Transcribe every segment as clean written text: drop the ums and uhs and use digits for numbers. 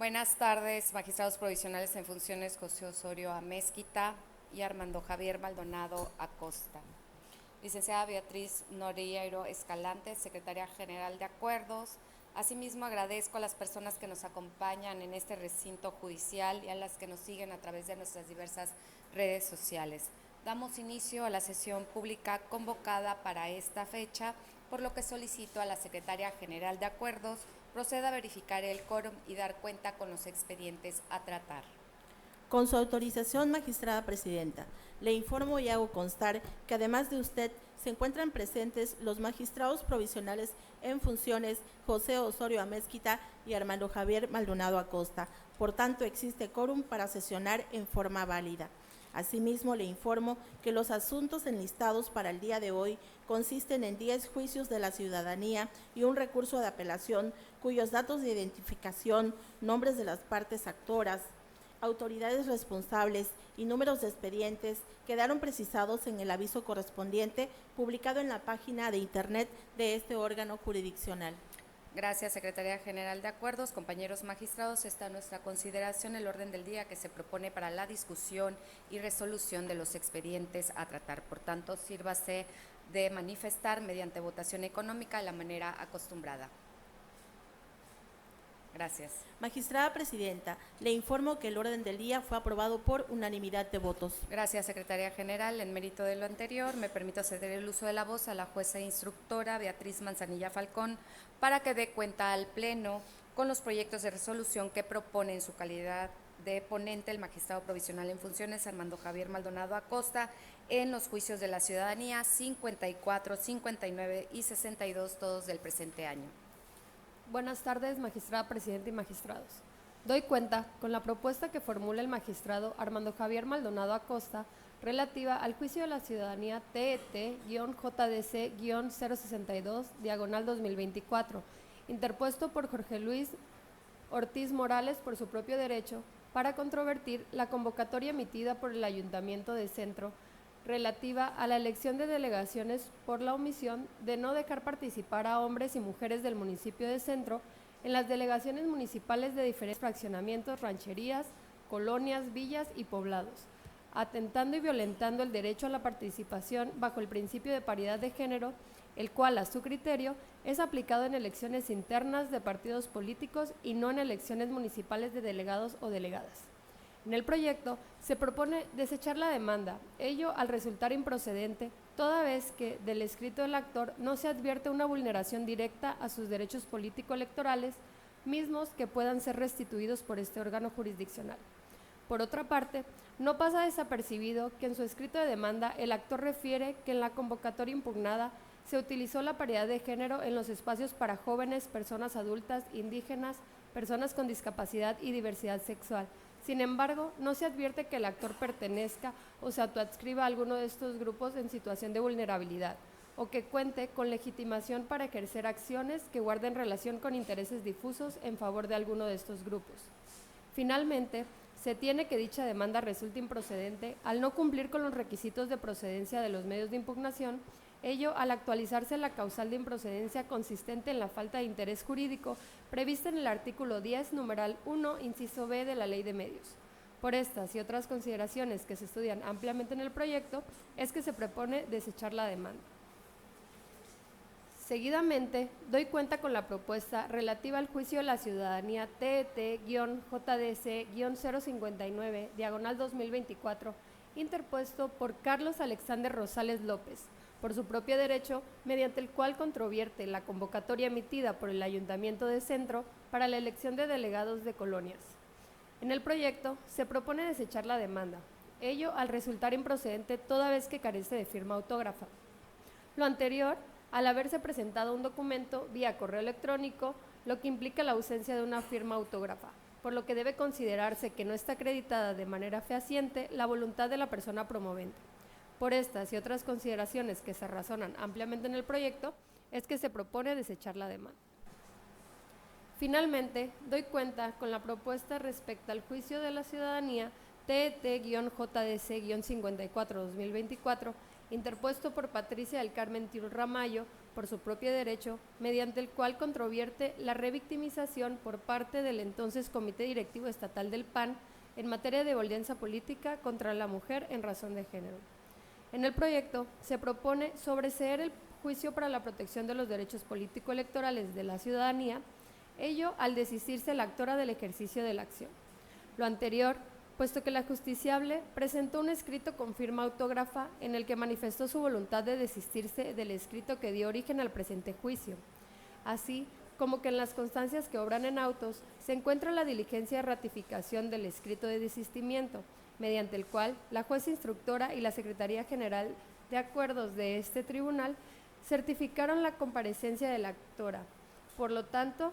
Buenas tardes, magistrados provisionales en funciones José Osorio Amezquita y Armando Javier Maldonado Acosta. Licenciada Beatriz Noreiro Escalante, Secretaria General de Acuerdos. Asimismo, agradezco a las personas que nos acompañan en este recinto judicial y a las que nos siguen a través de nuestras diversas redes sociales. Damos inicio a la sesión pública convocada para esta fecha, por lo que solicito a la Secretaria General de Acuerdos proceda a verificar el quórum y dar cuenta con los expedientes a tratar. Con su autorización, magistrada presidenta, le informo y hago constar que además de usted se encuentran presentes los magistrados provisionales en funciones José Osorio Amezquita y Armando Javier Maldonado Acosta. Por tanto, existe quórum para sesionar en forma válida. Asimismo, le informo que los asuntos enlistados para el día de hoy consisten en 10 juicios de la ciudadanía y un recurso de apelación cuyos datos de identificación, nombres de las partes actoras, autoridades responsables y números de expedientes quedaron precisados en el aviso correspondiente publicado en la página de internet de este órgano jurisdiccional. Gracias, Secretaría General de Acuerdos. Compañeros magistrados, está a nuestra consideración el orden del día que se propone para la discusión y resolución de los expedientes a tratar. Por tanto, sírvase de manifestar mediante votación económica de la manera acostumbrada. Gracias. Magistrada presidenta, le informo que el orden del día fue aprobado por unanimidad de votos. Gracias, Secretaría General. En mérito de lo anterior, me permito ceder el uso de la voz a la jueza instructora Beatriz Manzanilla Falcón para que dé cuenta al Pleno con los proyectos de resolución que propone en su calidad de ponente el magistrado provisional en funciones Armando Javier Maldonado Acosta en los juicios de la ciudadanía 54, 59 y 62, todos del presente año. Buenas tardes, magistrada presidenta y magistrados. Doy cuenta con la propuesta que formula el magistrado Armando Javier Maldonado Acosta relativa al juicio de la ciudadanía TET-JDC-062-2024, interpuesto por Jorge Luis Ortiz Morales por su propio derecho para controvertir la convocatoria emitida por el Ayuntamiento de Centro relativa a la elección de delegaciones por la omisión de no dejar participar a hombres y mujeres del municipio de Centro en las delegaciones municipales de diferentes fraccionamientos, rancherías, colonias, villas y poblados, atentando y violentando el derecho a la participación bajo el principio de paridad de género, el cual, a su criterio, es aplicado en elecciones internas de partidos políticos y no en elecciones municipales de delegados o delegadas. En el proyecto se propone desechar la demanda, ello al resultar improcedente, toda vez que del escrito del actor no se advierte una vulneración directa a sus derechos político-electorales, mismos que puedan ser restituidos por este órgano jurisdiccional. Por otra parte, no pasa desapercibido que en su escrito de demanda el actor refiere que en la convocatoria impugnada se utilizó la paridad de género en los espacios para jóvenes, personas adultas, indígenas, personas con discapacidad y diversidad sexual. Sin embargo, no se advierte que el actor pertenezca o se autoadscriba a alguno de estos grupos en situación de vulnerabilidad o que cuente con legitimación para ejercer acciones que guarden relación con intereses difusos en favor de alguno de estos grupos. Finalmente, se tiene que dicha demanda resulte improcedente al no cumplir con los requisitos de procedencia de los medios de impugnación, ello al actualizarse la causal de improcedencia consistente en la falta de interés jurídico prevista en el artículo 10, numeral 1, inciso B de la Ley de Medios. Por estas y otras consideraciones que se estudian ampliamente en el proyecto, es que se propone desechar la demanda. Seguidamente, doy cuenta con la propuesta relativa al juicio de la ciudadanía TET-JDC-059-2024, interpuesto por Carlos Alexander Rosales López, por su propio derecho, mediante el cual controvierte la convocatoria emitida por el Ayuntamiento de Centro para la elección de delegados de colonias. En el proyecto se propone desechar la demanda, ello al resultar improcedente toda vez que carece de firma autógrafa. Lo anterior, al haberse presentado un documento vía correo electrónico, lo que implica la ausencia de una firma autógrafa, por lo que debe considerarse que no está acreditada de manera fehaciente la voluntad de la persona promovente. Por estas y otras consideraciones que se razonan ampliamente en el proyecto, es que se propone desechar la demanda. Finalmente, doy cuenta con la propuesta respecto al juicio de la ciudadanía TET-JDC-54-2024, interpuesto por Patricia del Carmen Tirul Ramallo, por su propio derecho, mediante el cual controvierte la revictimización por parte del entonces Comité Directivo Estatal del PAN en materia de violencia política contra la mujer en razón de género. En el proyecto se propone sobreseer el juicio para la protección de los derechos político-electorales de la ciudadanía, ello al desistirse la actora del ejercicio de la acción. Lo anterior, puesto que la justiciable presentó un escrito con firma autógrafa en el que manifestó su voluntad de desistirse del escrito que dio origen al presente juicio, así como que en las constancias que obran en autos se encuentra la diligencia de ratificación del escrito de desistimiento, mediante el cual la jueza instructora y la Secretaría General de Acuerdos de este tribunal certificaron la comparecencia de la actora. Por lo tanto,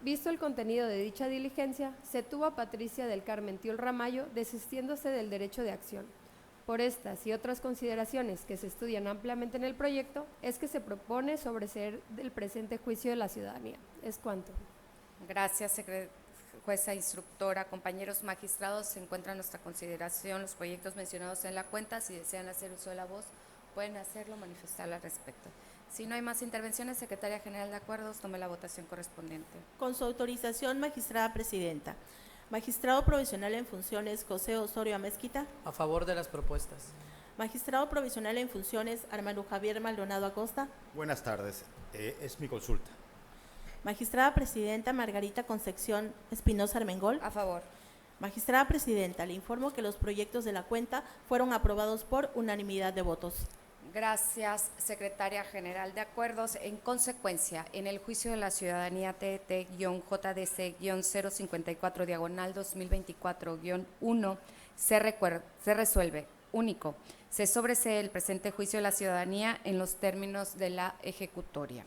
visto el contenido de dicha diligencia, se tuvo a Patricia del Carmen Tiol Ramallo desistiéndose del derecho de acción. Por estas y otras consideraciones que se estudian ampliamente en el proyecto, es que se propone sobreseer del presente juicio de la ciudadanía. Es cuanto. Gracias, jueza instructora. Compañeros magistrados, se encuentran a nuestra consideración los proyectos mencionados en la cuenta. Si desean hacer uso de la voz, pueden hacerlo, manifestarlo al respecto. Si no hay más intervenciones, Secretaria General de Acuerdos, tome la votación correspondiente. Con su autorización, magistrada presidenta. Magistrado provisional en funciones, José Osorio Amezquita. A favor de las propuestas. Magistrado provisional en funciones, Armando Javier Maldonado Acosta. Buenas tardes. Es mi consulta. Magistrada presidenta Margarita Concepción Espinosa Armengol. A favor. Magistrada presidenta, le informo que los proyectos de la cuenta fueron aprobados por unanimidad de votos. Gracias, Secretaria General de Acuerdos. En consecuencia, en el juicio de la ciudadanía TT-JDC-054-2024-1 se resuelve, único, se sobresee el presente juicio de la ciudadanía en los términos de la ejecutoria.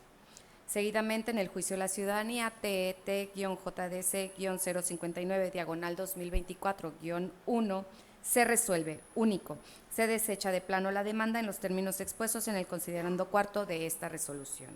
Seguidamente, en el juicio de la ciudadanía TET-JDC-059-2024-1 se resuelve, único, se desecha de plano la demanda en los términos expuestos en el considerando cuarto de esta resolución.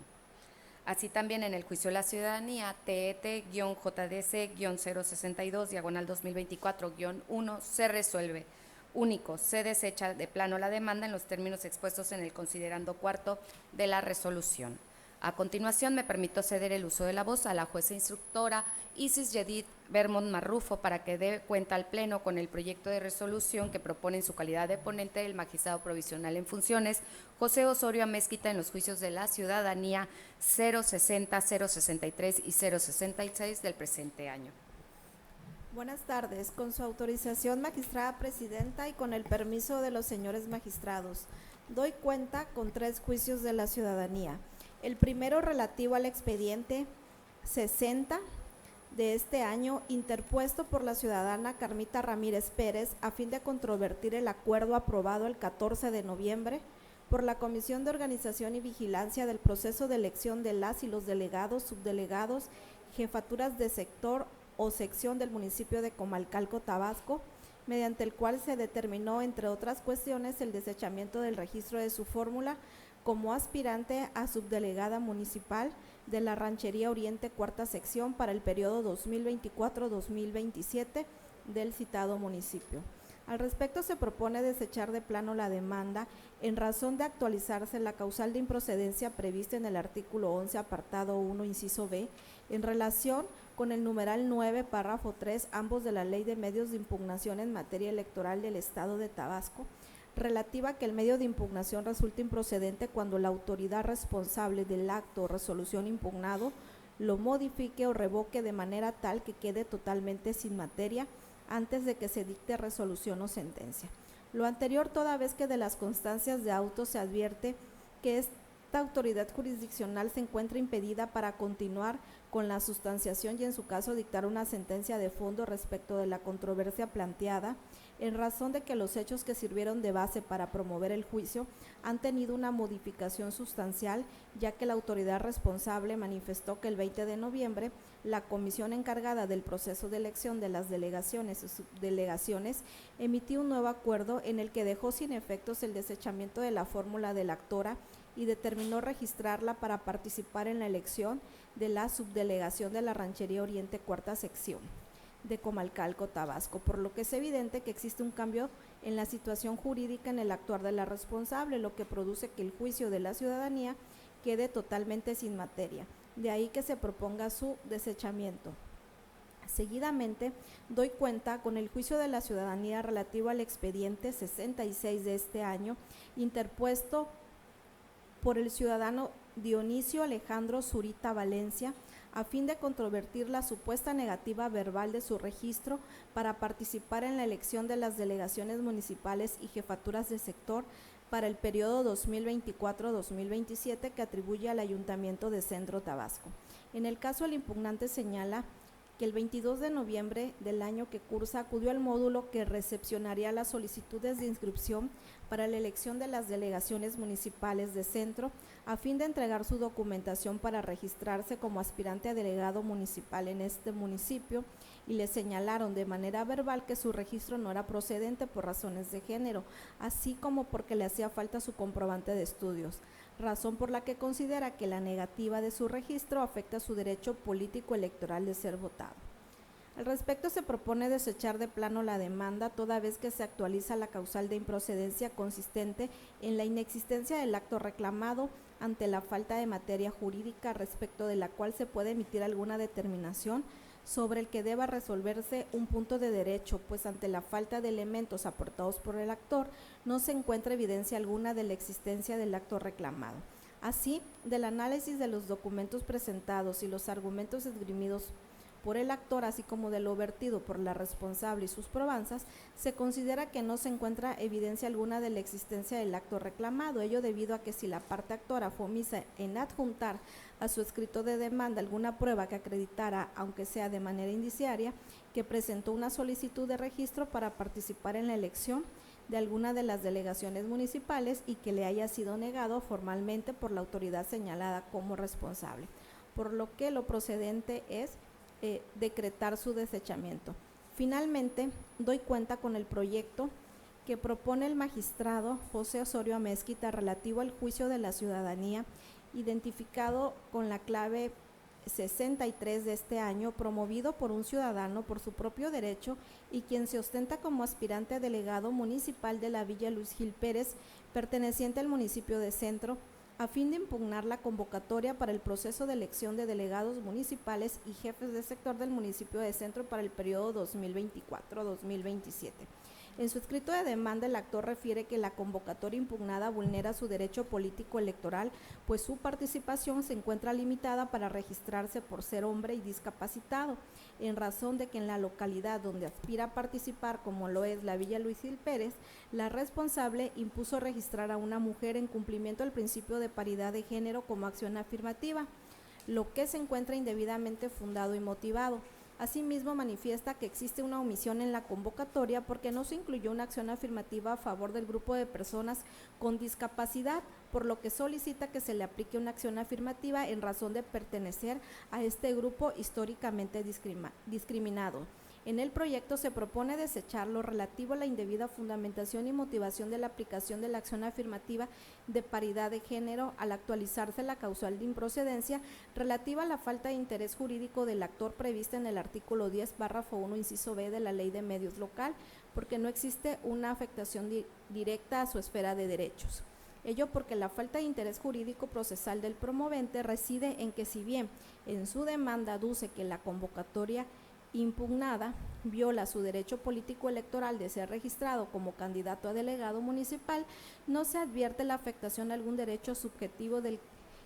Así también en el juicio de la ciudadanía TET-JDC-062-2024-1 se resuelve, único, se desecha de plano la demanda en los términos expuestos en el considerando cuarto de la resolución. A continuación, me permito ceder el uso de la voz a la jueza instructora Isis Yedid Vermont Marrufo para que dé cuenta al Pleno con el proyecto de resolución que propone en su calidad de ponente el magistrado provisional en funciones José Osorio Amezquita en los juicios de la ciudadanía 060, 063 y 066 del presente año. Buenas tardes. Con su autorización, magistrada presidenta, y con el permiso de los señores magistrados, doy cuenta con 3 juicios de la ciudadanía. El primero, relativo al expediente 60 de este año, interpuesto por la ciudadana Carmita Ramírez Pérez a fin de controvertir el acuerdo aprobado el 14 de noviembre por la Comisión de Organización y Vigilancia del proceso de elección de las y los delegados, subdelegados, jefaturas de sector o sección del municipio de Comalcalco, Tabasco, mediante el cual se determinó, entre otras cuestiones, el desechamiento del registro de su fórmula como aspirante a subdelegada municipal de la Ranchería Oriente, cuarta sección, para el periodo 2024-2027 del citado municipio. Al respecto, se propone desechar de plano la demanda en razón de actualizarse la causal de improcedencia prevista en el artículo 11, apartado 1, inciso B, en relación con el numeral 9, párrafo 3, ambos de la Ley de Medios de Impugnación en materia electoral del Estado de Tabasco, relativa a que el medio de impugnación resulte improcedente cuando la autoridad responsable del acto o resolución impugnado lo modifique o revoque de manera tal que quede totalmente sin materia antes de que se dicte resolución o sentencia. Lo anterior, toda vez que de las constancias de auto se advierte que esta autoridad jurisdiccional se encuentra impedida para continuar con la sustanciación y, en su caso, dictar una sentencia de fondo respecto de la controversia planteada, en razón de que los hechos que sirvieron de base para promover el juicio han tenido una modificación sustancial, ya que la autoridad responsable manifestó que el 20 de noviembre la comisión encargada del proceso de elección de las delegaciones y subdelegaciones emitió un nuevo acuerdo en el que dejó sin efectos el desechamiento de la fórmula de la actora y determinó registrarla para participar en la elección de la subdelegación de la Ranchería Oriente, cuarta sección de Comalcalco, Tabasco, por lo que es evidente que existe un cambio en la situación jurídica en el actuar de la responsable, lo que produce que el juicio de la ciudadanía quede totalmente sin materia. De ahí que se proponga su desechamiento. Seguidamente, doy cuenta con el juicio de la ciudadanía relativo al expediente 66 de este año, interpuesto por el ciudadano Dionisio Alejandro Zurita Valencia, a fin de controvertir la supuesta negativa verbal de su registro para participar en la elección de las delegaciones municipales y jefaturas de sector para el periodo 2024-2027 que atribuye al Ayuntamiento de Centro Tabasco. En el caso, el impugnante señala que el 22 de noviembre del año que cursa acudió al módulo que recepcionaría las solicitudes de inscripción para la elección de las delegaciones municipales de Centro a fin de entregar su documentación para registrarse como aspirante a delegado municipal en este municipio y le señalaron de manera verbal que su registro no era procedente por razones de género, así como porque le hacía falta su comprobante de estudios, razón por la que considera que la negativa de su registro afecta su derecho político electoral de ser votado. Al respecto, se propone desechar de plano la demanda toda vez que se actualiza la causal de improcedencia consistente en la inexistencia del acto reclamado ante la falta de materia jurídica respecto de la cual se puede emitir alguna determinación sobre el que deba resolverse un punto de derecho, pues ante la falta de elementos aportados por el actor no se encuentra evidencia alguna de la existencia del acto reclamado. Así, del análisis de los documentos presentados y los argumentos esgrimidos por el actor, así como de lo vertido por la responsable y sus probanzas, se considera que no se encuentra evidencia alguna de la existencia del acto reclamado, ello debido a que si la parte actora fue omisa en adjuntar a su escrito de demanda alguna prueba que acreditara, aunque sea de manera indiciaria, que presentó una solicitud de registro para participar en la elección de alguna de las delegaciones municipales y que le haya sido negado formalmente por la autoridad señalada como responsable, por lo que lo procedente es decretar su desechamiento. Finalmente, doy cuenta con el proyecto que propone el magistrado José Osorio Amezquita relativo al juicio de la ciudadanía, identificado con la clave 63 de este año, promovido por un ciudadano por su propio derecho y quien se ostenta como aspirante a delegado municipal de la Villa Luis Gil Pérez, perteneciente al municipio de Centro, a fin de impugnar la convocatoria para el proceso de elección de delegados municipales y jefes de sector del municipio de Centro para el periodo 2024-2027. En su escrito de demanda, el actor refiere que la convocatoria impugnada vulnera su derecho político electoral, pues su participación se encuentra limitada para registrarse por ser hombre y discapacitado, en razón de que en la localidad donde aspira a participar, como lo es la Villa Luis Gil Pérez, la responsable impuso registrar a una mujer en cumplimiento del principio de paridad de género como acción afirmativa, lo que se encuentra indebidamente fundado y motivado. Asimismo, manifiesta que existe una omisión en la convocatoria porque no se incluyó una acción afirmativa a favor del grupo de personas con discapacidad, por lo que solicita que se le aplique una acción afirmativa en razón de pertenecer a este grupo históricamente discriminado. En el proyecto se propone desechar lo relativo a la indebida fundamentación y motivación de la aplicación de la acción afirmativa de paridad de género al actualizarse la causal de improcedencia relativa a la falta de interés jurídico del actor prevista en el artículo 10, párrafo 1, inciso B de la Ley de Medios Local, porque no existe una afectación directa a su esfera de derechos. Ello porque la falta de interés jurídico procesal del promovente reside en que si bien en su demanda aduce que la convocatoria impugnada viola su derecho político electoral de ser registrado como candidato a delegado municipal, no se advierte la afectación a algún derecho subjetivo del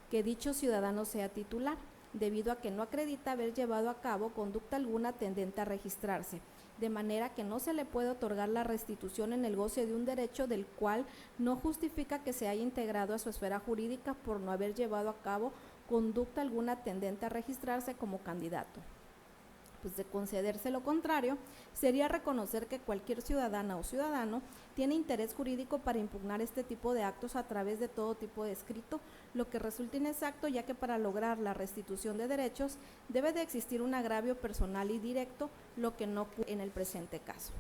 que dicho ciudadano sea titular, debido a que no acredita haber llevado a cabo conducta alguna tendente a registrarse, de manera que no se le puede otorgar la restitución en el goce de un derecho del cual no justifica que se haya integrado a su esfera jurídica por no haber llevado a cabo conducta alguna tendente a registrarse como candidato. Pues de concederse lo contrario, sería reconocer que cualquier ciudadana o ciudadano tiene interés jurídico para impugnar este tipo de actos a través de todo tipo de escrito, lo que resulta inexacto, ya que para lograr la restitución de derechos debe de existir un agravio personal y directo, lo que no ocurre en el presente caso.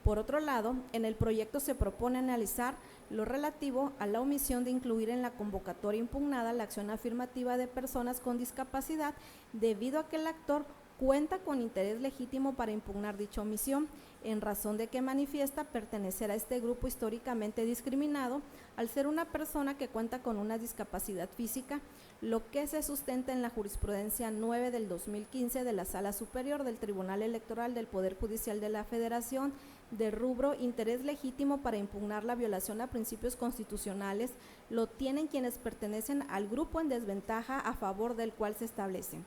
Por otro lado, en el proyecto se propone analizar lo relativo a la omisión de incluir en la convocatoria impugnada la acción afirmativa de personas con discapacidad, debido a que el actor cuenta con interés legítimo para impugnar dicha omisión, en razón de que manifiesta pertenecer a este grupo históricamente discriminado al ser una persona que cuenta con una discapacidad física, lo que se sustenta en la jurisprudencia 9 del 2015 de la Sala Superior del Tribunal Electoral del Poder Judicial de la Federación, de rubro interés legítimo para impugnar la violación a principios constitucionales, lo tienen quienes pertenecen al grupo en desventaja a favor del cual se establece.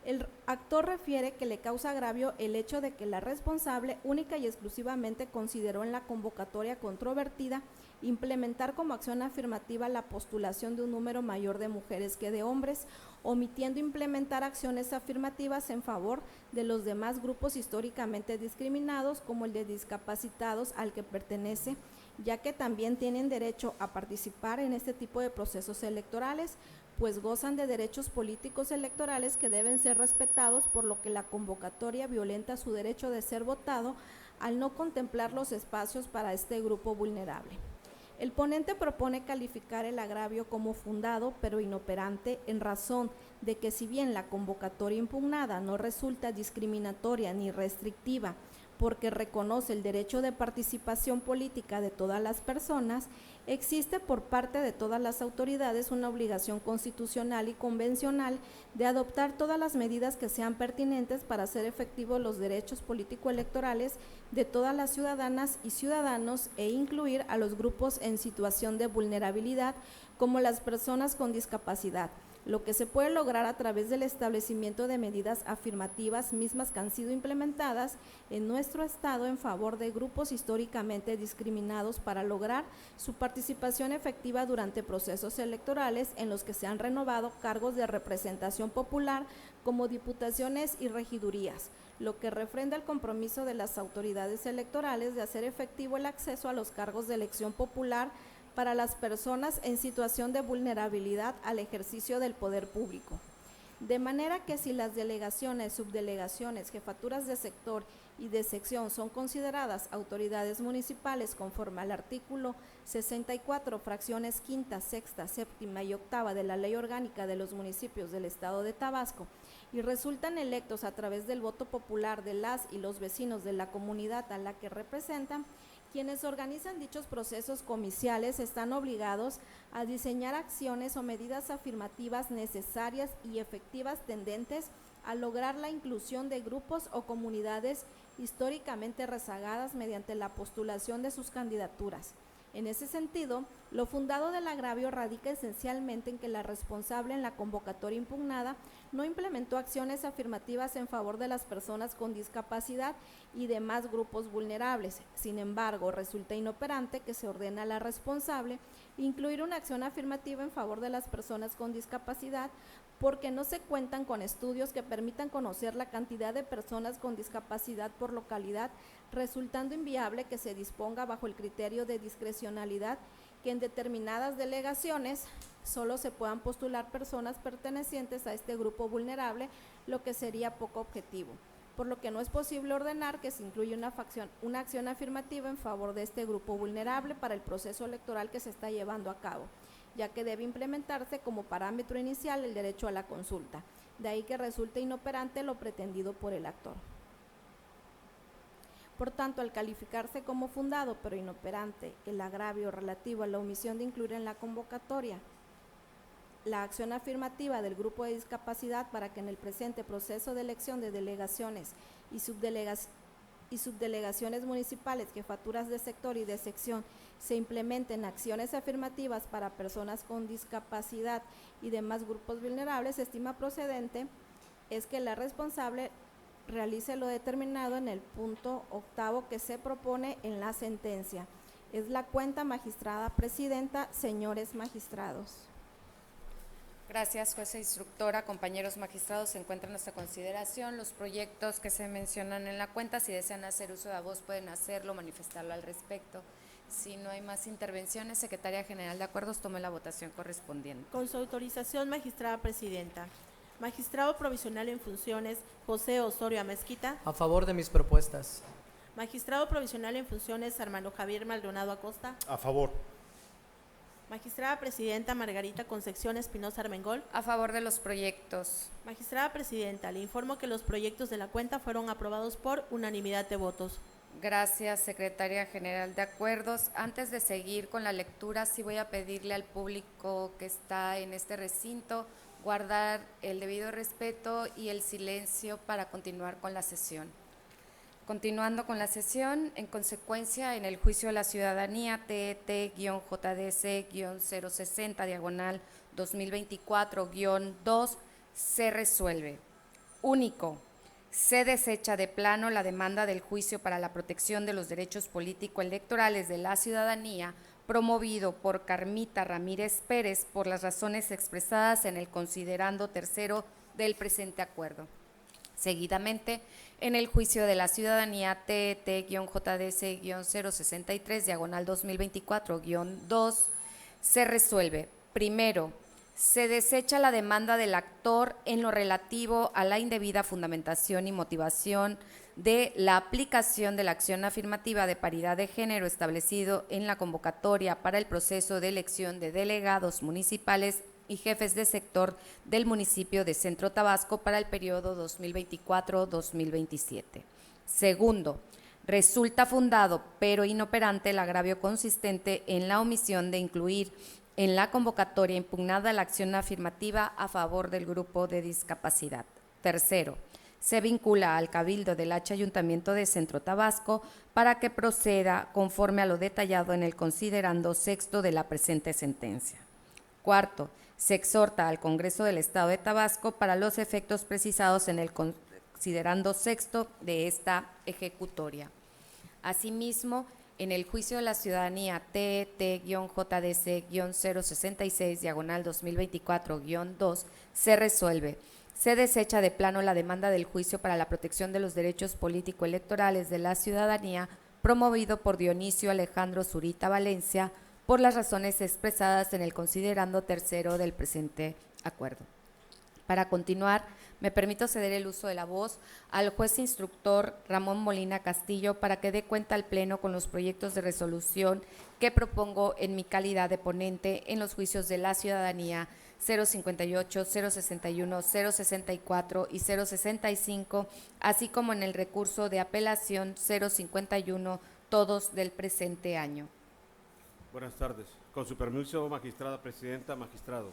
El actor refiere que le causa agravio el hecho de que la responsable única y exclusivamente consideró en la convocatoria controvertida implementar como acción afirmativa la postulación de un número mayor de mujeres que de hombres, omitiendo implementar acciones afirmativas en favor de los demás grupos históricamente discriminados, como el de discapacitados al que pertenece, ya que también tienen derecho a participar en este tipo de procesos electorales, pues gozan de derechos políticos electorales que deben ser respetados, por lo que la convocatoria violenta su derecho de ser votado al no contemplar los espacios para este grupo vulnerable. El ponente propone calificar el agravio como fundado pero inoperante en razón de que, si bien la convocatoria impugnada no resulta discriminatoria ni restrictiva porque reconoce el derecho de participación política de todas las personas, existe por parte de todas las autoridades una obligación constitucional y convencional de adoptar todas las medidas que sean pertinentes para hacer efectivos los derechos político-electorales de todas las ciudadanas y ciudadanos e incluir a los grupos en situación de vulnerabilidad como las personas con discapacidad, lo que se puede lograr a través del establecimiento de medidas afirmativas mismas que han sido implementadas en nuestro estado en favor de grupos históricamente discriminados para lograr su participación efectiva durante procesos electorales en los que se han renovado cargos de representación popular como diputaciones y regidurías, lo que refrenda el compromiso de las autoridades electorales de hacer efectivo el acceso a los cargos de elección popular para las personas en situación de vulnerabilidad al ejercicio del poder público. De manera que, si las delegaciones, subdelegaciones, jefaturas de sector y de sección son consideradas autoridades municipales conforme al artículo 64, fracciones quinta, sexta, séptima y octava de la Ley Orgánica de los Municipios del Estado de Tabasco, y resultan electos a través del voto popular de las y los vecinos de la comunidad a la que representan, quienes organizan dichos procesos comiciales están obligados a diseñar acciones o medidas afirmativas necesarias y efectivas tendentes a lograr la inclusión de grupos o comunidades históricamente rezagadas mediante la postulación de sus candidaturas. En ese sentido, lo fundado del agravio radica esencialmente en que la responsable en la convocatoria impugnada no implementó acciones afirmativas en favor de las personas con discapacidad y demás grupos vulnerables. Sin embargo, resulta inoperante que se ordene a la responsable incluir una acción afirmativa en favor de las personas con discapacidad, porque no se cuentan con estudios que permitan conocer la cantidad de personas con discapacidad por localidad, resultando inviable que se disponga bajo el criterio de discrecionalidad que en determinadas delegaciones solo se puedan postular personas pertenecientes a este grupo vulnerable, lo que sería poco objetivo, por lo que no es posible ordenar que se incluya una acción afirmativa en favor de este grupo vulnerable para el proceso electoral que se está llevando a cabo, ya que debe implementarse como parámetro inicial el derecho a la consulta. De ahí que resulte inoperante lo pretendido por el actor. Por tanto, al calificarse como fundado pero inoperante el agravio relativo a la omisión de incluir en la convocatoria la acción afirmativa del grupo de discapacidad para que en el presente proceso de elección de delegaciones y subdelegaciones municipales, jefaturas de sector y de sección, se implementen acciones afirmativas para personas con discapacidad y demás grupos vulnerables, se estima procedente es que la responsable realice lo determinado en el punto octavo que se propone en la sentencia. Es la cuenta, magistrada presidenta, señores magistrados. Gracias, jueza instructora. Compañeros magistrados, se encuentran a nuestra consideración los proyectos que se mencionan en la cuenta. Si desean hacer uso de la voz, pueden hacerlo, manifestarlo al respecto. Si no hay más intervenciones, Secretaría General de Acuerdos, tome la votación correspondiente. Con su autorización, magistrada presidenta. Magistrado provisional en funciones, José Osorio Amezquita. A favor de mis propuestas. Magistrado provisional en funciones, Armando Javier Maldonado Acosta. A favor. Magistrada Presidenta Margarita Concepción Espinosa Armengol. A favor de los proyectos. Magistrada Presidenta, le informo que los proyectos de la cuenta fueron aprobados por unanimidad de votos. Gracias, Secretaria General de Acuerdos. Antes de seguir con la lectura, sí voy a pedirle al público que está en este recinto guardar el debido respeto y el silencio para continuar con la sesión. Continuando con la sesión, en consecuencia, en el juicio de la ciudadanía TET-JDC-060, diagonal 2024-2, se resuelve. Único. Se desecha de plano la demanda del juicio para la protección de los derechos político-electorales de la ciudadanía promovido por Carmita Ramírez Pérez por las razones expresadas en el considerando tercero del presente acuerdo. Seguidamente, en el juicio de la ciudadanía TET-JDC-063, diagonal 2024-2, se resuelve. Primero, se desecha la demanda del actor en lo relativo a la indebida fundamentación y motivación de la aplicación de la acción afirmativa de paridad de género establecido en la convocatoria para el proceso de elección de delegados municipales y jefes de sector del municipio de Centro Tabasco para el periodo 2024-2027. Segundo, resulta fundado pero inoperante el agravio consistente en la omisión de incluir en la convocatoria impugnada la acción afirmativa a favor del grupo de discapacidad. Tercero, se vincula al Cabildo del H Ayuntamiento de Centro Tabasco para que proceda conforme a lo detallado en el considerando sexto de la presente sentencia. Cuarto, se exhorta al Congreso del Estado de Tabasco para los efectos precisados en el considerando sexto de esta ejecutoria. Asimismo, en el juicio de la ciudadanía TET-JDC-066, diagonal 2024-2, se resuelve. Se desecha de plano la demanda del juicio para la protección de los derechos político-electorales de la ciudadanía promovido por Dionisio Alejandro Zurita Valencia por las razones expresadas en el considerando tercero del presente acuerdo. Para continuar, me permito ceder el uso de la voz al juez instructor Ramón Molina Castillo para que dé cuenta al Pleno con los proyectos de resolución que propongo en mi calidad de ponente en los juicios de la ciudadanía 058, 061, 064 y 065, así como en el recurso de apelación 051, todos del presente año. Buenas tardes. Con su permiso, magistrada presidenta, magistrados.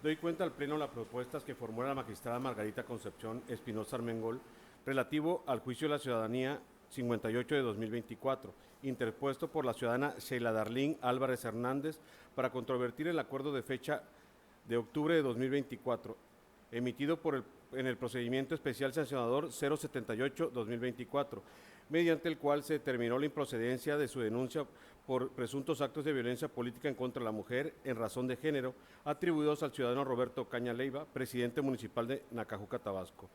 Doy cuenta al Pleno las propuestas que formula la magistrada Margarita Concepción Espinosa Armengol relativo al juicio de la ciudadanía 58 de 2024, interpuesto por la ciudadana Sheila Darlín Álvarez Hernández para controvertir el acuerdo de fecha de octubre de 2024, emitido en el procedimiento especial sancionador 078-2024, mediante el cual se determinó la improcedencia de su denuncia por presuntos actos de violencia política en contra de la mujer en razón de género, atribuidos al ciudadano Roberto Caña Leiva, presidente municipal de Nacajuca, Tabasco.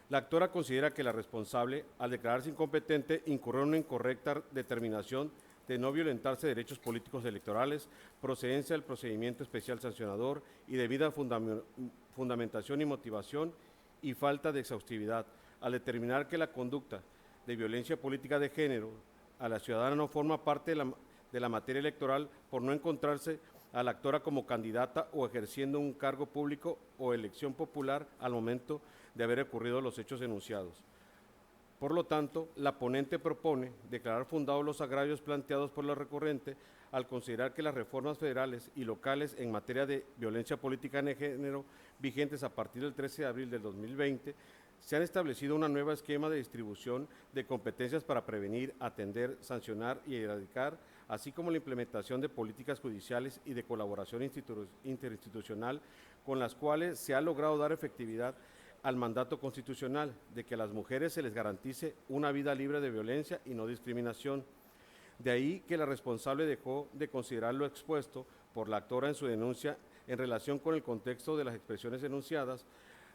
La actora considera que la responsable, al declararse incompetente, incurrió en una incorrecta determinación de no violentarse derechos políticos electorales, procedencia del procedimiento especial sancionador y debida fundamentación y motivación y falta de exhaustividad, al determinar que la conducta de violencia política de género a la ciudadana no forma parte de la materia electoral por no encontrarse a la actora como candidata o ejerciendo un cargo público o elección popular al momento de haber ocurrido los hechos enunciados. Por lo tanto, la ponente propone declarar fundados los agravios planteados por la recurrente al considerar que las reformas federales y locales en materia de violencia política de género vigentes a partir del 13 de abril del 2020 se han establecido un nuevo esquema de distribución de competencias para prevenir, atender, sancionar y erradicar, así como la implementación de políticas judiciales y de colaboración interinstitucional con las cuales se ha logrado dar efectividad al mandato constitucional de que a las mujeres se les garantice una vida libre de violencia y no discriminación. De ahí que la responsable dejó de considerar lo expuesto por la actora en su denuncia en relación con el contexto de las expresiones enunciadas,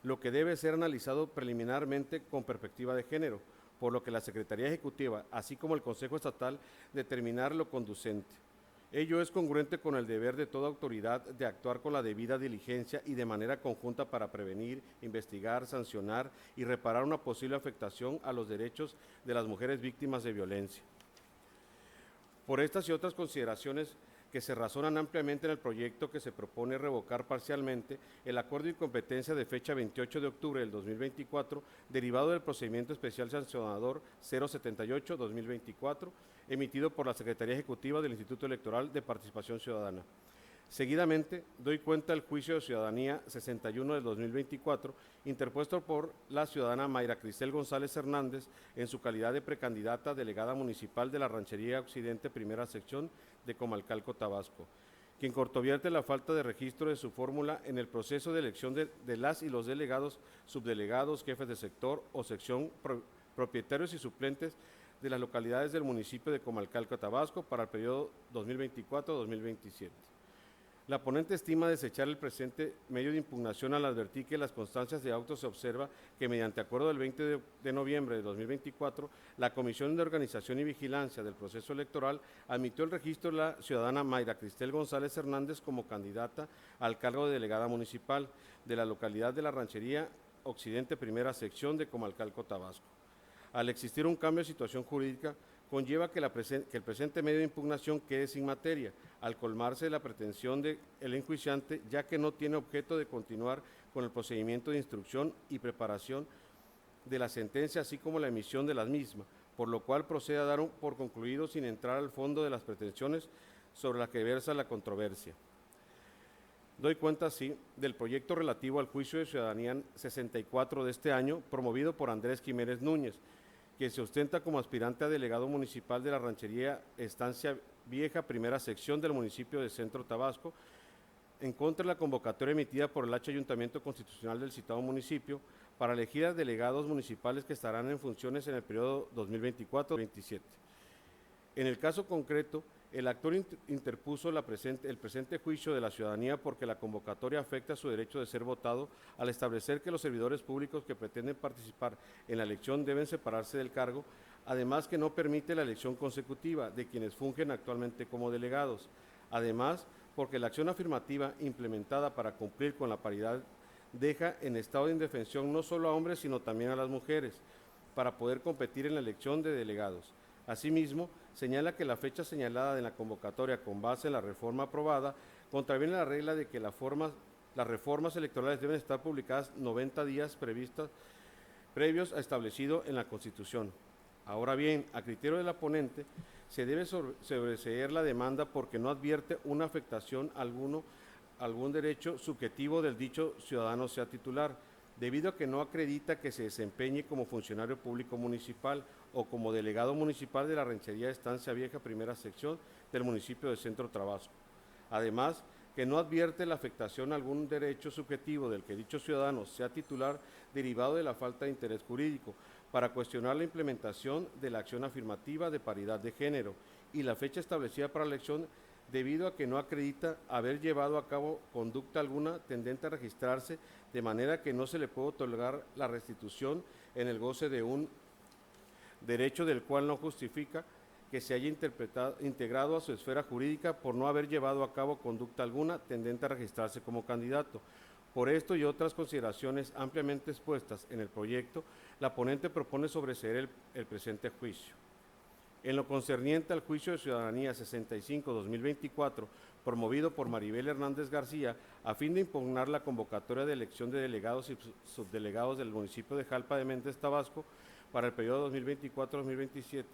lo que debe ser analizado preliminarmente con perspectiva de género, por lo que la Secretaría Ejecutiva, así como el Consejo Estatal, determinar lo conducente. Ello es congruente con el deber de toda autoridad de actuar con la debida diligencia y de manera conjunta para prevenir, investigar, sancionar y reparar una posible afectación a los derechos de las mujeres víctimas de violencia. Por estas y otras consideraciones, que se razonan ampliamente en el proyecto que se propone revocar parcialmente el acuerdo de incompetencia de fecha 28 de octubre del 2024, derivado del procedimiento especial sancionador 078-2024, emitido por la Secretaría Ejecutiva del Instituto Electoral de Participación Ciudadana. Seguidamente, doy cuenta del juicio de ciudadanía 61 del 2024, interpuesto por la ciudadana Mayra Cristel González Hernández en su calidad de precandidata delegada municipal de la Ranchería Occidente, primera sección de Comalcalco, Tabasco, quien controvierte la falta de registro de su fórmula en el proceso de elección de las y los delegados, subdelegados, jefes de sector o sección, propietarios y suplentes de las localidades del municipio de Comalcalco, Tabasco, para el periodo 2024-2027. La ponente estima desechar el presente medio de impugnación al advertir que en las constancias de auto se observa que mediante acuerdo del 20 de noviembre de 2024, la Comisión de Organización y Vigilancia del Proceso Electoral admitió el registro de la ciudadana Mayra Cristel González Hernández como candidata al cargo de delegada municipal de la localidad de la Ranchería Occidente, primera sección de Comalcalco, Tabasco. Al existir un cambio de situación jurídica, conlleva que el presente medio de impugnación quede sin materia, al colmarse la pretensión del enjuiciante, ya que no tiene objeto de continuar con el procedimiento de instrucción y preparación de la sentencia, así como la emisión de las mismas, por lo cual procede a dar por concluido sin entrar al fondo de las pretensiones sobre las que versa la controversia. Doy cuenta así del proyecto relativo al juicio de ciudadanía 64 de este año, promovido por Andrés Jiménez Núñez, que se ostenta como aspirante a delegado municipal de la Ranchería Estancia Vieja, primera sección del municipio de Centro, Tabasco, en contra de la convocatoria emitida por el Ayuntamiento Constitucional del citado municipio para elegir a delegados municipales que estarán en funciones en el periodo 2024-2027. En el caso concreto, el actor interpuso el presente juicio de la ciudadanía porque la convocatoria afecta su derecho de ser votado al establecer que los servidores públicos que pretenden participar en la elección deben separarse del cargo, además que no permite la elección consecutiva de quienes fungen actualmente como delegados. Además, porque la acción afirmativa implementada para cumplir con la paridad deja en estado de indefensión no solo a hombres, sino también a las mujeres, para poder competir en la elección de delegados. Asimismo, señala que la fecha señalada en la convocatoria con base en la reforma aprobada contraviene la regla de que las reformas electorales deben estar publicadas 90 días previos a establecido en la Constitución. Ahora bien, a criterio de la ponente, se debe sobreseer la demanda porque no advierte una afectación algún derecho subjetivo del dicho ciudadano sea titular, debido a que no acredita que se desempeñe como funcionario público municipal o como delegado municipal de la Ranchería Estancia Vieja, primera sección del municipio de Centro, Tabasco. Además, que no advierte la afectación a algún derecho subjetivo del que dicho ciudadano sea titular derivado de la falta de interés jurídico para cuestionar la implementación de la acción afirmativa de paridad de género y la fecha establecida para la elección, debido a que no acredita haber llevado a cabo conducta alguna tendente a registrarse, de manera que no se le puede otorgar la restitución en el goce de un derecho del cual no justifica que se haya integrado a su esfera jurídica por no haber llevado a cabo conducta alguna tendente a registrarse como candidato. Por esto y otras consideraciones ampliamente expuestas en el proyecto, la ponente propone sobreseer el presente juicio. En lo concerniente al juicio de ciudadanía 65-2024, promovido por Maribel Hernández García, a fin de impugnar la convocatoria de elección de delegados y subdelegados del municipio de Jalpa de Méndez, Tabasco, para el periodo 2024-2027,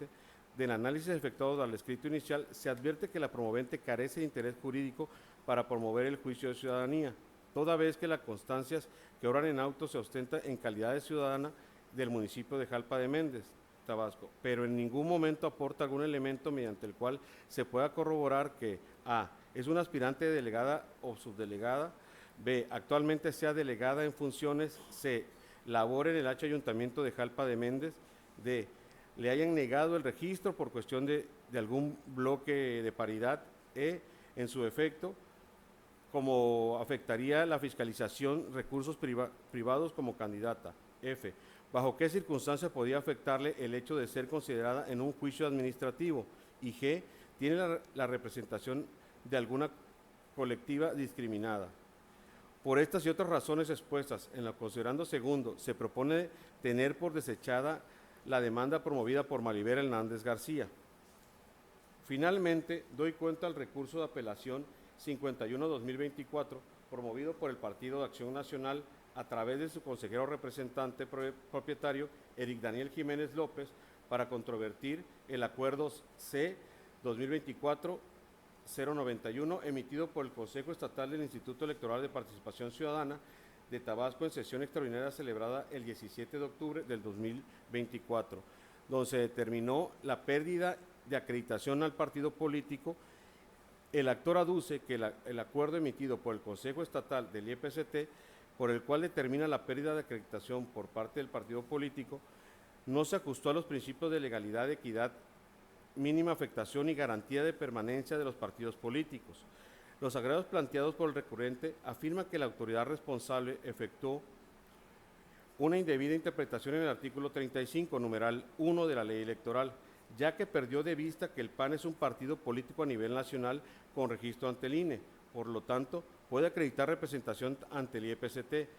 del análisis efectuado al escrito inicial, se advierte que la promovente carece de interés jurídico para promover el juicio de ciudadanía, toda vez que las constancias que obran en auto se ostentan en calidad de ciudadana del municipio de Jalpa de Méndez, Tabasco, pero en ningún momento aporta algún elemento mediante el cual se pueda corroborar que a. es una aspirante delegada o subdelegada, b. actualmente sea delegada en funciones, c. labore en el Ayuntamiento de Jalpa de Méndez, d. le hayan negado el registro por cuestión de algún bloque de paridad, e. en su efecto, como afectaría la fiscalización, recursos privados como candidata, f. bajo qué circunstancias podía afectarle el hecho de ser considerada en un juicio administrativo, y g. tiene la representación de alguna colectiva discriminada. Por estas y otras razones expuestas, en lo considerando segundo, se propone tener por desechada la demanda promovida por Maribel Hernández García. Finalmente, doy cuenta del recurso de apelación 51-2024 promovido por el Partido de Acción Nacional a través de su consejero representante propietario, Eric Daniel Jiménez López, para controvertir el acuerdo C 2024-091 emitido por el Consejo Estatal del Instituto Electoral de Participación Ciudadana de Tabasco en sesión extraordinaria celebrada el 17 de octubre del 2024, donde se determinó la pérdida de acreditación al partido político. El actor aduce que el acuerdo emitido por el Consejo Estatal del IEPCT, por el cual determina la pérdida de acreditación por parte del partido político, no se ajustó a los principios de legalidad, equidad, mínima afectación y garantía de permanencia de los partidos políticos. Los agravios planteados por el recurrente afirman que la autoridad responsable efectuó una indebida interpretación en el artículo 35, numeral 1 de la ley electoral, ya que perdió de vista que el PAN es un partido político a nivel nacional con registro ante el INE, por lo tanto, puede acreditar representación ante el IEPCT.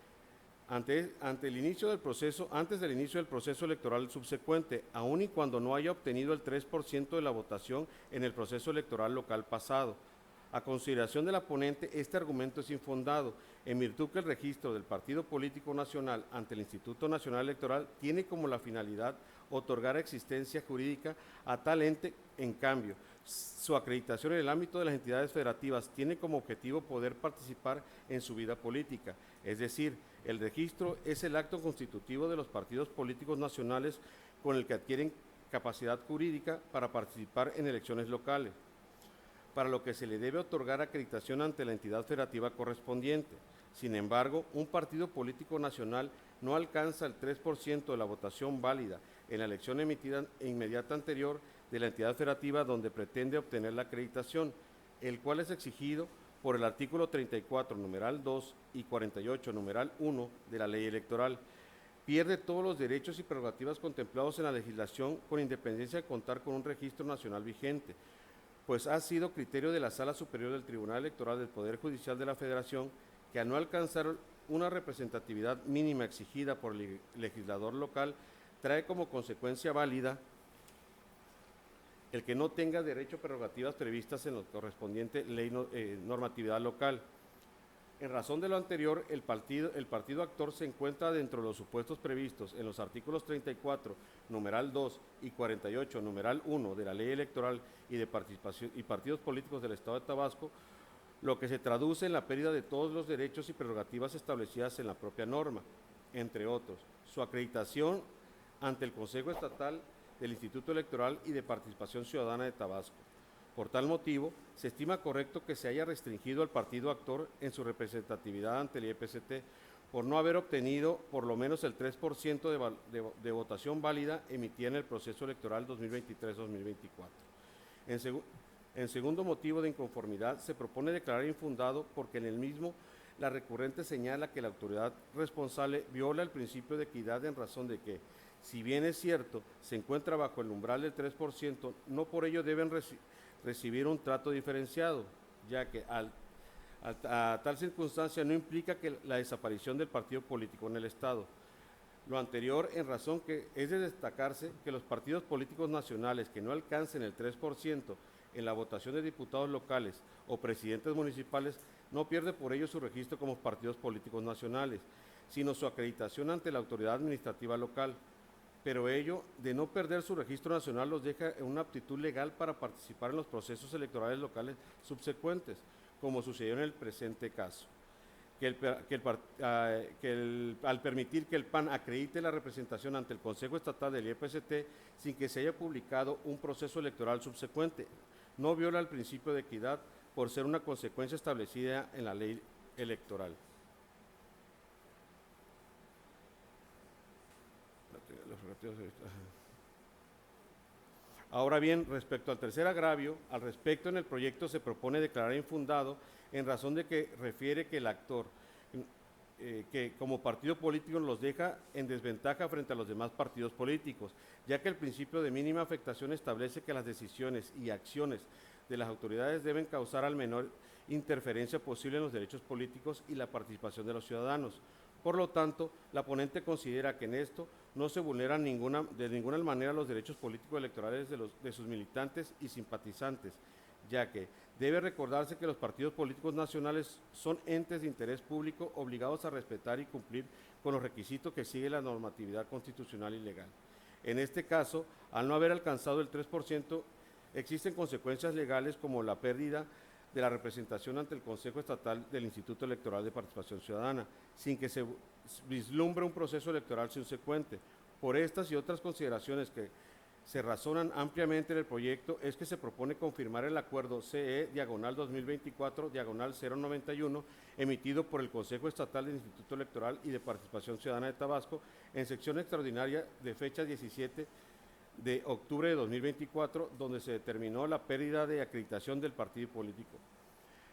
Antes del inicio del proceso electoral subsecuente, aun y cuando no haya obtenido el 3% de la votación en el proceso electoral local pasado. A consideración de la ponente, este argumento es infundado, en virtud que el registro del partido político nacional ante el Instituto Nacional Electoral tiene como la finalidad otorgar existencia jurídica a tal ente. En cambio, su acreditación en el ámbito de las entidades federativas tiene como objetivo poder participar en su vida política, es decir, el registro es el acto constitutivo de los partidos políticos nacionales con el que adquieren capacidad jurídica para participar en elecciones locales, para lo que se le debe otorgar acreditación ante la entidad federativa correspondiente. Sin embargo, un partido político nacional no alcanza el 3% de la votación válida en la elección emitida inmediata anterior de la entidad federativa donde pretende obtener la acreditación, el cual es exigido por el artículo 34, numeral 2 y 48, numeral 1 de la ley electoral. Pierde todos los derechos y prerrogativas contemplados en la legislación con independencia de contar con un registro nacional vigente, pues ha sido criterio de la Sala Superior del Tribunal Electoral del Poder Judicial de la Federación que al no alcanzar una representatividad mínima exigida por el legislador local, trae como consecuencia válida el que no tenga derecho a prerrogativas previstas en la correspondiente ley normatividad local. En razón de lo anterior, el partido actor se encuentra dentro de los supuestos previstos en los artículos 34, numeral 2 y 48, numeral 1 de la Ley Electoral y de Participación y Partidos Políticos del Estado de Tabasco, lo que se traduce en la pérdida de todos los derechos y prerrogativas establecidas en la propia norma, entre otros, su acreditación ante el Consejo Estatal del Instituto Electoral y de Participación Ciudadana de Tabasco. Por tal motivo, se estima correcto que se haya restringido al partido actor en su representatividad ante el IEPCT por no haber obtenido por lo menos el 3% de votación válida emitida en el proceso electoral 2023-2024. En segundo motivo de inconformidad, se propone declarar infundado porque en el mismo la recurrente señala que la autoridad responsable viola el principio de equidad en razón de que, si bien es cierto, se encuentra bajo el umbral del 3%, no por ello deben recibir un trato diferenciado, ya que a tal circunstancia no implica que la desaparición del partido político en el Estado. Lo anterior en razón que es de destacarse que los partidos políticos nacionales que no alcancen el 3% en la votación de diputados locales o presidentes municipales no pierde por ello su registro como partidos políticos nacionales, sino su acreditación ante la autoridad administrativa local. Pero ello, de no perder su registro nacional, los deja en una aptitud legal para participar en los procesos electorales locales subsecuentes, como sucedió en el presente caso. Al permitir que el PAN acredite la representación ante el Consejo Estatal del IEPCT sin que se haya publicado un proceso electoral subsecuente, no viola el principio de equidad por ser una consecuencia establecida en la ley electoral. Ahora bien, respecto al tercer agravio, al respecto en el proyecto se propone declarar infundado en razón de que refiere que el actor que como partido político los deja en desventaja frente a los demás partidos políticos, ya que el principio de mínima afectación establece que las decisiones y acciones de las autoridades deben causar al menor interferencia posible en los derechos políticos y la participación de los ciudadanos. Por lo tanto, la ponente considera que en esto no se vulneran de ninguna manera los derechos políticos electorales de sus militantes y simpatizantes, ya que debe recordarse que los partidos políticos nacionales son entes de interés público obligados a respetar y cumplir con los requisitos que sigue la normatividad constitucional y legal. En este caso, al no haber alcanzado el 3%, existen consecuencias legales como la pérdida de la representación ante el Consejo Estatal del Instituto Electoral de Participación Ciudadana, sin que se vislumbre un proceso electoral subsecuente. Por estas y otras consideraciones que se razonan ampliamente en el proyecto, es que se propone confirmar el acuerdo CE/2024/091 emitido por el Consejo Estatal del Instituto Electoral y de Participación Ciudadana de Tabasco en sección extraordinaria de fecha 17 de octubre de 2024, donde se determinó la pérdida de acreditación del partido político.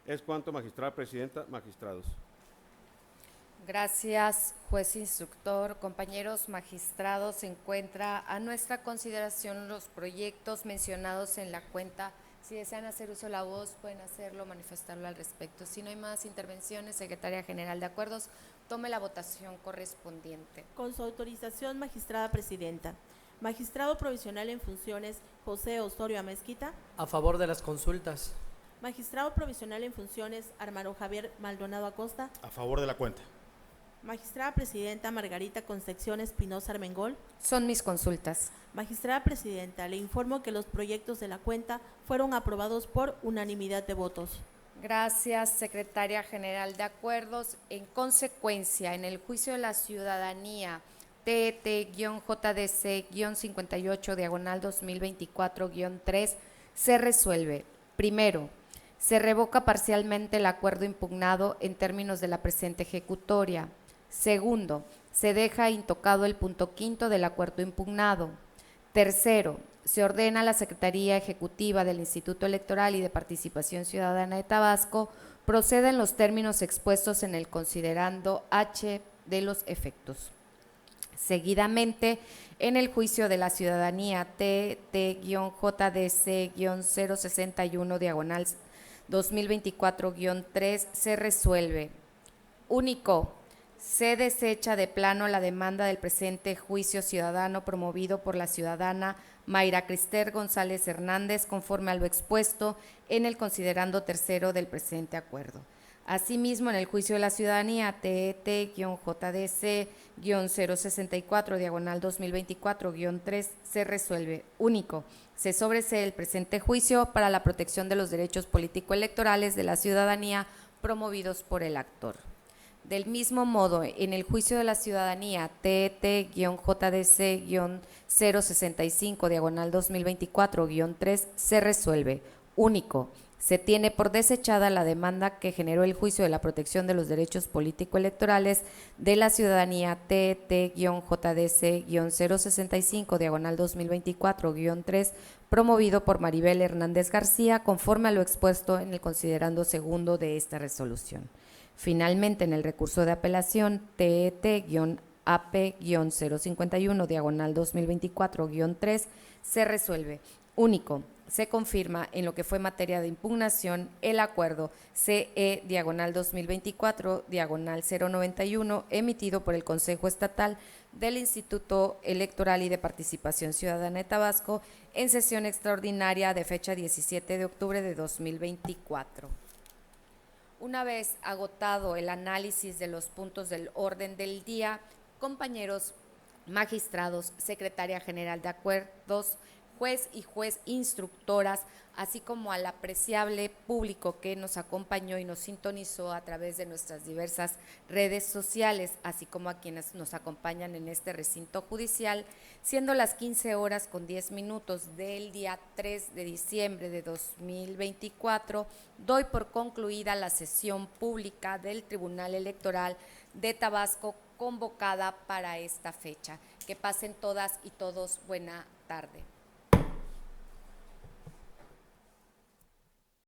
Es cuanto, magistrada presidenta, magistrados. Gracias, juez instructor. Compañeros magistrados, se encuentra a nuestra consideración los proyectos mencionados en la cuenta. Si desean hacer uso de la voz, pueden hacerlo, manifestarlo al respecto. Si no hay más intervenciones, Secretaria General de Acuerdos, tome la votación correspondiente. Con su autorización, magistrada presidenta. Magistrado provisional en funciones, José Osorio Amezquita. A favor de las consultas. Magistrado provisional en funciones, Armando Javier Maldonado Acosta. A favor de la cuenta. Magistrada presidenta Margarita Concepción Espinosa Armengol. Son mis consultas. Magistrada presidenta, le informo que los proyectos de la cuenta fueron aprobados por unanimidad de votos. Gracias, Secretaria General de Acuerdos. En consecuencia, en el juicio de la ciudadanía TET-JDC-58/2024-3 se resuelve. Primero, se revoca parcialmente el acuerdo impugnado en términos de la presente ejecutoria. Segundo, se deja intocado el punto quinto del acuerdo impugnado. Tercero, se ordena a la Secretaría Ejecutiva del Instituto Electoral y de Participación Ciudadana de Tabasco proceda en los términos expuestos en el considerando H de los efectos. Seguidamente, en el juicio de la ciudadanía TT-JDC-061/2024-3 se resuelve. Único, se desecha de plano la demanda del presente juicio ciudadano promovido por la ciudadana Mayra Crister González Hernández conforme a lo expuesto en el considerando tercero del presente acuerdo. Asimismo, en el juicio de la ciudadanía TET-JDC-064/2024-3 se resuelve. Único, se sobresee el presente juicio para la protección de los derechos político-electorales de la ciudadanía promovidos por el actor. Del mismo modo, en el juicio de la ciudadanía TET-JDC-065/2024-3 se resuelve. Único, se tiene por desechada la demanda que generó el juicio de la protección de los derechos político-electorales de la ciudadanía TET-JDC-065/2024-3 promovido por Maribel Hernández García conforme a lo expuesto en el considerando segundo de esta resolución. Finalmente, en el recurso de apelación TET-AP-051/2024-3 se resuelve. Único, se confirma en lo que fue materia de impugnación el acuerdo CE/2024/091 emitido por el Consejo Estatal del Instituto Electoral y de Participación Ciudadana de Tabasco en sesión extraordinaria de fecha 17 de octubre de 2024. Una vez agotado el análisis de los puntos del orden del día, compañeros magistrados, Secretaria General de Acuerdos, juez y juez instructoras, así como al apreciable público que nos acompañó y nos sintonizó a través de nuestras diversas redes sociales, así como a quienes nos acompañan en este recinto judicial, siendo las 15:10 del día 3 de diciembre de 2024, doy por concluida la sesión pública del Tribunal Electoral de Tabasco convocada para esta fecha. Que pasen todas y todos buena tarde.